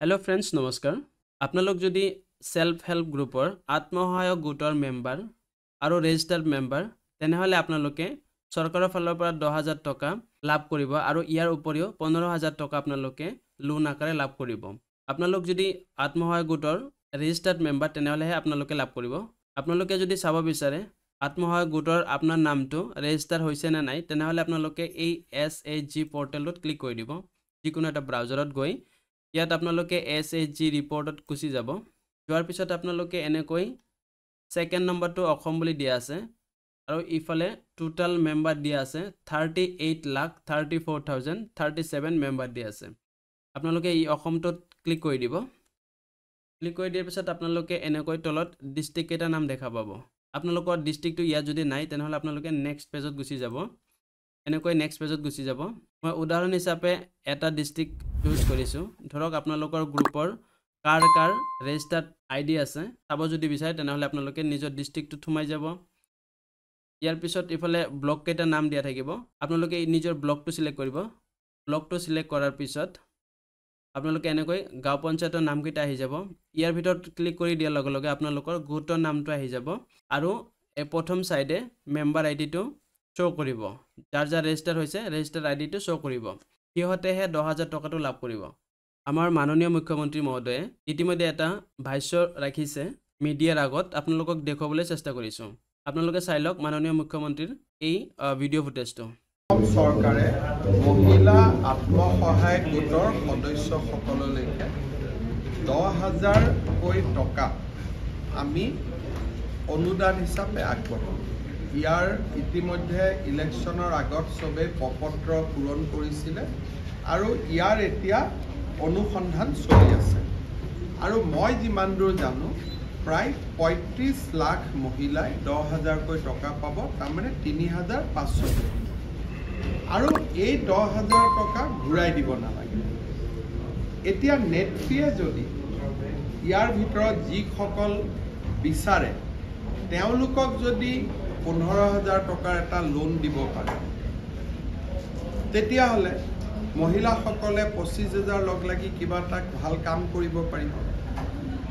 Hello friends नमस्कार आपनालोक जदि self help grouper आत्मसहायक गोटर member और रेजिस्टार्ड मेम्बार तेनेहले आपनालोके सरकारों फाলৰ পৰা 10,000 टका लाभ करिब और यार उपरिও 15,000 टका आपनालोके लोन आकारे लाभ करिब। आपनालोक जदि आत्मसहायक गोटर रेजिस्टार्ड मेम्बार तेनेहले आपनालोके लाभ करिब। आपनालोके जदि चाब बिचारे आत्मसहायक गोटर आपनार नामটো रेजिस्टार होइसे ना नाइ तेनेहले आपनालोके এই SHG पोर्टेलत क्लिक কৰি দিব। যিকোনো এটা ব্ৰাউজাৰত গৈ ইয়াত আপোনালোকে SHG ৰিপৰ্টত গুচি যাব। যোৱাৰ পিছত আপোনালোকে এনেকৈ সেকেন্ড নম্বৰটো অসম বুলি দিয়া আছে আৰু ইফালে টোটাল মেম্বাৰ দিয়া আছে 38,34,037 মেম্বাৰ দিয়া আছে। আপোনালোকে এই অসমটোত ক্লিক কৰি দিব। ক্লিক কৰি দিয়াৰ পিছত আপোনালোকে এনেকৈ তলত ডিস্ট্ৰিক্ট এটা নাম দেখা পাব। আপোনালোকৰ ডিস্ট্ৰিক্টটো ইয়াত যদি নাই তেনেহলে আপোনালোকে নেক্সট পেজত গুচি যাব। এনেকৈ নেক্সট পেজত গুচি যাব। মই উদাহৰণ হিচাপে এটা ডিস্ট্ৰিক্ট চুজ কৰিছো। ধৰক আপোনালোকৰ গ্ৰুপৰ কাৰ ৰেজিস্টাৰ্ড আইডি আছে চাব যদি বিচাৰে তেনেহলে আপোনালোকে নিজৰ ডিস্ট্ৰিক্টটো থুমাই যাব। ইয়াৰ পিছত ইফালে ব্লক কেইটা নাম দিয়া থাকিব। আপোনালোকে নিজৰ ব্লকটো সিলেক্ট কৰিব। ব্লকটো সিলেক্ট কৰাৰ পিছত আপোনালোকে এনেকৈ গাঁও পঞ্চায়তৰ নাম কেইটা আহি যাব। ইয়াৰ ভিতৰত ক্লিক কৰি দিয়াৰ লগে লগে আপোনালোকৰ গোটৰ নামটো আহি যাব আৰু প্ৰথম সাইডে মেম্বাৰ আইডিটো শো কৰিব। যাৰ যাৰ ৰেজিস্টাৰ হৈছে ৰেজিস্টাৰ আইডিটো শো কৰিব। সিহঁতেহে 10,000 টকাটো লাভ কৰিব। আমাৰ মাননীয় মুখ্যমন্ত্ৰী মহোদয়ে ইতিমধ্যে এটা ভাষ্য ৰাখিছে মিডিয়াৰ আগত আপোনালোকক দেখুৱাবলৈ চেষ্টা কৰিছো। আপোনালোকে চাই লওক মাননীয় মুখ্যমন্ত্ৰীৰ এই ভিডিঅ' ফুটেজটো। চৰকাৰে মহিলা আত্মসহায়ক গোটৰ সদস্যসকললৈকে 10,000 টকা আমি অনুদান হিচাপে আগবঢ়াম। ইয়াৰ ইতিমধ্যে ইলেকশ্যনৰ আগত সবে প্ৰপত্ৰ পূৰণ কৰিছিলে আৰু ইয়াৰ এতিয়া অনুসন্ধান চলি আছে আৰু মই যিমান দূৰ জানো প্ৰায় 35 লাখ মহিলাই 10,000 টকা পাব, তাৰমানে 3,500 আৰু এই 10,000 টকা ঘূৰাই দিব নালাগে। এতিয়া নেটফিয়ে যদি ইয়াৰ ভিতৰত যিসকল বিচাৰে তেওঁলোকক যদি 15,000 টকাৰ এটা লোন দিব পাৰে তেতিয়াহ'লে মহিলাসকলে 25,000 লগ লাগি কিবা এটা ভাল কাম কৰিব পাৰিব।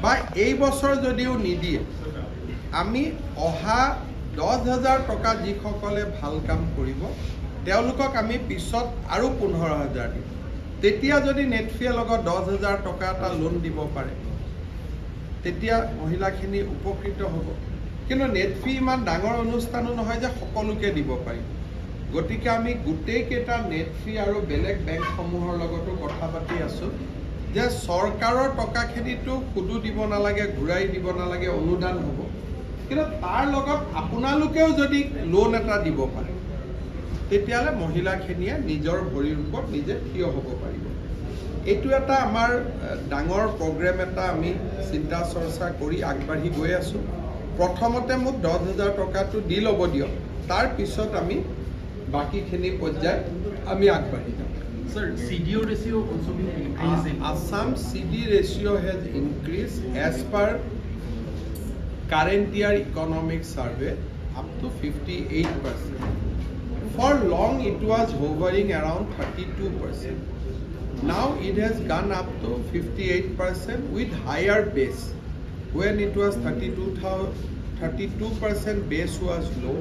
বা এই বছৰ যদিও নিদিয়ে আমি অহা 10,000 টকা যিসকলে ভাল কাম কৰিব তেওঁলোকক আমি পিছত আৰু 15,000 দিম। তেতিয়া যদি নেটফিয়ে লগত 10,000 টকা এটা লোন দিব পাৰে তেতিয়া মহিলাখিনি উপকৃত হ'ব। কিন্তু নেটফি ইমান ডাঙৰ অনুষ্ঠানো নহয় যে সকলোকে দিব পাৰিম। গতিকে আমি গোটেইকেইটা নেটফি আৰু বেলেগ বেংকসমূহৰ লগতো কথা পাতি আছোঁ যে চৰকাৰৰ টকাখিনিতো সুদো দিব নালাগে, ঘূৰাই দিব নালাগে, অনুদান হ'ব। কিন্তু তাৰ লগত আপোনালোকেও যদি লোন এটা দিব পাৰে তেতিয়াহ'লে মহিলাখিনিয়ে নিজৰ ভৰিৰ ওপৰত নিজে থিয় হ'ব পাৰিব। এইটো এটা আমাৰ ডাঙৰ প্ৰগ্ৰেম এটা আমি চিন্তা চৰ্চা কৰি আগবাঢ়ি গৈ আছোঁ। প্ৰথমতে মোক 10,000 টকাটো দি ল'ব দিয়ক, তাৰ পিছত আমি বাকীখিনি পৰ্যায় আমি আগবাঢ়ি যাম। Sir, CDO ratio also been increasing. Assam CD ratio has increased as per current year economic survey up to 58%. For long it was hovering around 32%. Now it has gone up to 58% with higher base. When it was 32% base was low.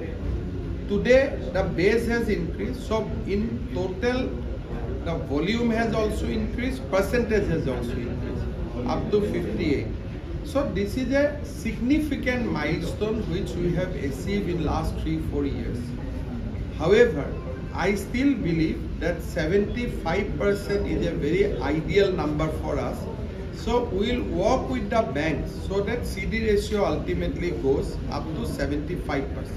Today the base has increased, so in total the volume has also increased, percentage has also increased up to 58. So this is a significant milestone which we have achieved in last 3-4 years. However, I still believe that 75% is a very ideal number for us. So we will work with the banks so that CD ratio ultimately goes up to 75%.